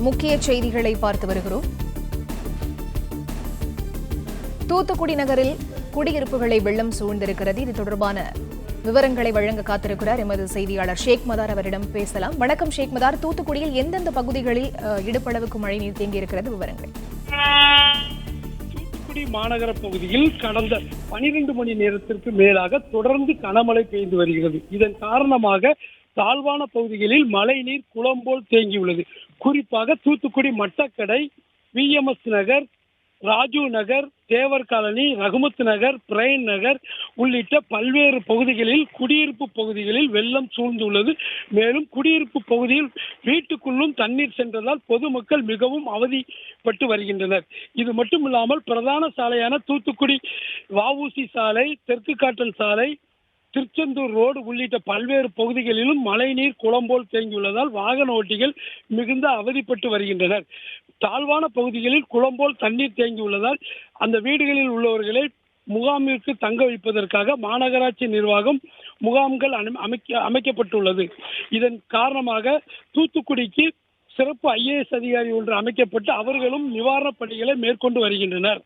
முக்கிய செய்திகளை பார்த்து வருகிறோம். தூத்துக்குடி நகரில் குடியிருப்புகளை வெள்ளம் சூழ்ந்திருக்கிறது. இது தொடர்பான விவரங்களை வழங்க காத்திருக்கிறார் எமது செய்தியாளர் ஷேக் மதார். அவரிடம் பேசலாம். வணக்கம் ஷேக் மதார். தூத்துக்குடியில் எந்தெந்த பகுதிகளில் இடுப்பளவுக்கு மழை நீர் தேங்கியிருக்கிறது, விவரங்கள்? தூத்துக்குடி மாநகர பகுதியில் கடந்த 12 மணி நேரத்திற்கு மேலாக தொடர்ந்து கனமழை பெய்து வருகிறது. இதன் காரணமாக தாழ்வான பகுதிகளில் மழை நீர் குளம் போல் தேங்கியுள்ளது. குறிப்பாக தூத்துக்குடி மட்டக்கடை, VMS நகர், ராஜு நகர், தேவர் காலனி, ரகுமத் நகர், பிரைன் நகர் உள்ளிட்ட பல்வேறு பகுதிகளில் குடியிருப்பு பகுதிகளில் வெள்ளம் சூழ்ந்துள்ளது. மேலும் குடியிருப்பு பகுதியில் வீட்டுக்குள்ளும் தண்ணீர் சென்றதால் பொதுமக்கள் மிகவும் அவதிப்பட்டு வருகின்றனர். இது மட்டுமில்லாமல் பிரதான சாலையான தூத்துக்குடி வஉசி சாலை, தெற்கு காட்டல் சாலை, திருச்செந்தூர் ரோடு உள்ளிட்ட பல்வேறு பகுதிகளிலும் மழைநீர் குளம் போல் தேங்கியுள்ளதால் வாகன ஓட்டிகள் மிகுந்த அவதிப்பட்டு வருகின்றனர். தாழ்வான பகுதிகளில் குளம் போல் தண்ணீர் தேங்கியுள்ளதால் அந்த வீடுகளில் உள்ளவர்களை முகாமிற்கு தங்க வைப்பதற்காக மாநகராட்சி நிர்வாகம் முகாம்கள் அமைக்கப்பட்டுள்ளது. இதன் காரணமாக தூத்துக்குடிக்கு சிறப்பு IAS அதிகாரி ஒன்று அமைக்கப்பட்டு அவர்களும் நிவாரணப் பணிகளை மேற்கொண்டு வருகின்றனர்.